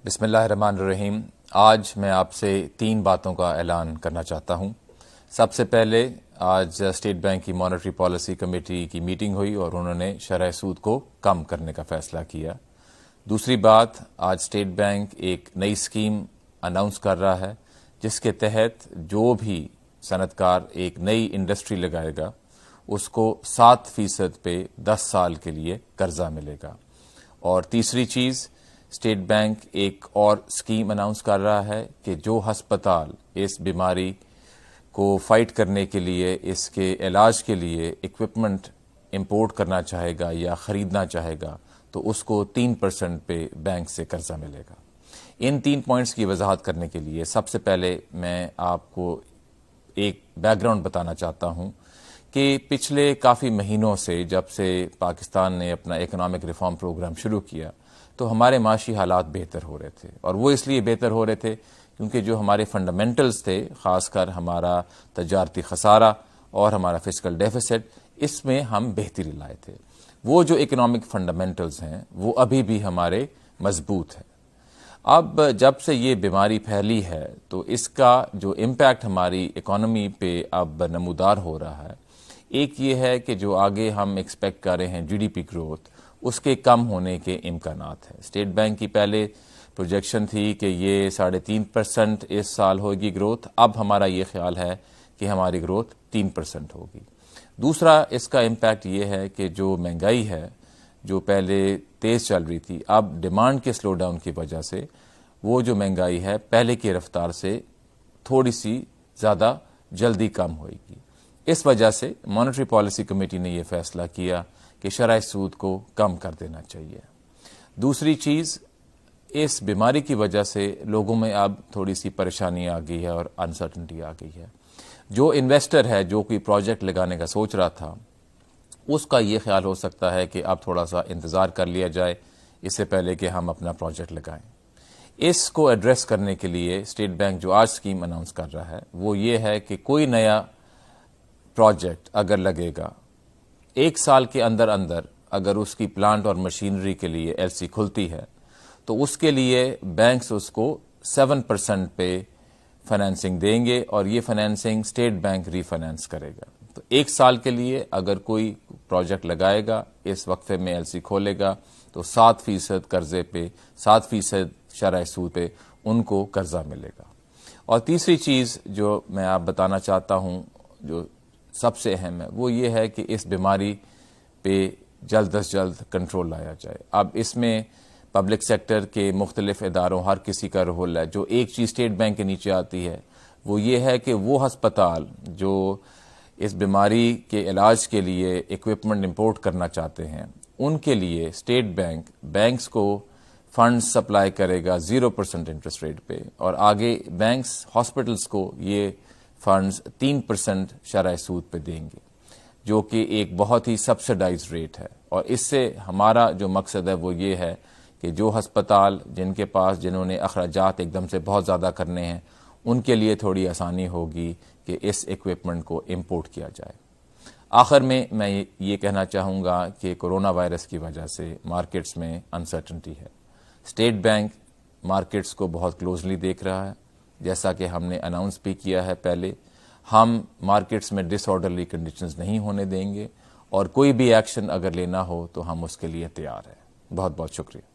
بسم اللہ الرحمن الرحیم۔ آج میں آپ سے 3 باتوں کا اعلان کرنا چاہتا ہوں۔ سب سے پہلے آج اسٹیٹ بینک کی مانیٹری پالیسی کمیٹی کی میٹنگ ہوئی اور انہوں نے شرح سود کو کم کرنے کا فیصلہ کیا۔ دوسری بات، آج اسٹیٹ بینک ایک نئی اسکیم اناؤنس کر رہا ہے جس کے تحت جو بھی صنعت کار ایک نئی انڈسٹری لگائے گا اس کو 7% پہ 10 سال کے لیے قرضہ ملے گا۔ اور تیسری چیز، اسٹیٹ بینک ایک اور اسکیم اناؤنس کر رہا ہے کہ جو ہسپتال اس بیماری کو فائٹ کرنے کے لیے، اس کے علاج کے لیے ایکوپمنٹ امپورٹ کرنا چاہے گا یا خریدنا چاہے گا تو اس کو 3% پہ بینک سے قرضہ ملے گا۔ ان 3 پوائنٹس کی وضاحت کرنے کے لیے سب سے پہلے میں آپ کو ایک بیک گراؤنڈ بتانا چاہتا ہوں کہ پچھلے کافی مہینوں سے جب سے پاکستان نے اپنا اکنامک ریفارم پروگرام شروع کیا تو ہمارے معاشی حالات بہتر ہو رہے تھے، اور وہ اس لیے بہتر ہو رہے تھے کیونکہ جو ہمارے فنڈامنٹلز تھے، خاص کر ہمارا تجارتی خسارہ اور ہمارا فسکل ڈیفیسٹ، اس میں ہم بہتری لائے تھے۔ وہ جو اکنامک فنڈامنٹلز ہیں وہ ابھی بھی ہمارے مضبوط ہیں۔ اب جب سے یہ بیماری پھیلی ہے تو اس کا جو امپیکٹ ہماری اکانومی پہ اب نمودار ہو رہا ہے، ایک یہ ہے کہ جو آگے ہم ایکسپیکٹ کر رہے ہیں جی ڈی پی گروتھ، اس کے کم ہونے کے امکانات ہیں۔ اسٹیٹ بینک کی پہلے پروجیکشن تھی کہ یہ 3.5% اس سال ہوگی گروتھ، اب ہمارا یہ خیال ہے کہ ہماری گروتھ 3% ہوگی۔ دوسرا اس کا امپیکٹ یہ ہے کہ جو مہنگائی ہے جو پہلے تیز چل رہی تھی، اب ڈیمانڈ کے سلو ڈاؤن کی وجہ سے وہ جو مہنگائی ہے پہلے کی رفتار سے تھوڑی سی زیادہ جلدی کم ہوئے گی۔ اس وجہ سے مانیٹری پالیسی کمیٹی نے یہ فیصلہ کیا کہ شرح سود کو کم کر دینا چاہیے۔ دوسری چیز، اس بیماری کی وجہ سے لوگوں میں اب تھوڑی سی پریشانی آ گئی ہے اور انسرٹنٹی آ گئی ہے۔ جو انویسٹر ہے جو کوئی پروجیکٹ لگانے کا سوچ رہا تھا، اس کا یہ خیال ہو سکتا ہے کہ اب تھوڑا سا انتظار کر لیا جائے اس سے پہلے کہ ہم اپنا پروجیکٹ لگائیں۔ اس کو ایڈریس کرنے کے لیے اسٹیٹ بینک جو آج اسکیم اناؤنس کر رہا ہے وہ یہ ہے کہ کوئی نیا پروجیکٹ اگر لگے گا، 1 سال کے اندر اگر اس کی پلانٹ اور مشینری کے لیے ایل سی کھلتی ہے تو اس کے لیے بینکس اس کو 7% پہ فائنینسنگ دیں گے، اور یہ فائنینسنگ اسٹیٹ بینک ری فائنینس کرے گا۔ تو 1 سال کے لیے اگر کوئی پروجیکٹ لگائے گا، اس وقفے میں ایل سی کھولے گا تو 7% قرضے پہ 7% شرح سود پہ ان کو قرضہ ملے گا۔ اور تیسری چیز جو میں آپ بتانا چاہتا ہوں جو سب سے اہم ہے وہ یہ ہے کہ اس بیماری پہ جلد از جلد کنٹرول لایا جائے۔ اب اس میں پبلک سیکٹر کے مختلف اداروں ہر کسی کا رول ہے۔ جو ایک چیز اسٹیٹ بینک کے نیچے آتی ہے وہ یہ ہے کہ وہ ہسپتال جو اس بیماری کے علاج کے لیے ایکوپمنٹ امپورٹ کرنا چاہتے ہیں، ان کے لیے اسٹیٹ بینک بینکس کو فنڈ سپلائی کرے گا 0% انٹرسٹ ریٹ پہ، اور آگے بینکس ہاسپٹلس کو یہ فنڈز 3% شرح سود پہ دیں گے، جو کہ ایک بہت ہی سبسڈائز ریٹ ہے۔ اور اس سے ہمارا جو مقصد ہے وہ یہ ہے کہ جو ہسپتال جنہوں نے اخراجات ایک دم سے بہت زیادہ کرنے ہیں، ان کے لیے تھوڑی آسانی ہوگی کہ اس ایکوپمنٹ کو امپورٹ کیا جائے۔ آخر میں یہ کہنا چاہوں گا کہ کورونا وائرس کی وجہ سے مارکیٹس میں انسرٹنٹی ہے۔ اسٹیٹ بینک مارکیٹس کو بہت کلوزلی دیکھ رہا ہے، جیسا کہ ہم نے اناؤنس بھی کیا ہے پہلے۔ ہم مارکیٹس میں ڈس آرڈرلی کنڈیشنز نہیں ہونے دیں گے، اور کوئی بھی ایکشن اگر لینا ہو تو ہم اس کے لیے تیار ہیں۔ بہت بہت شکریہ۔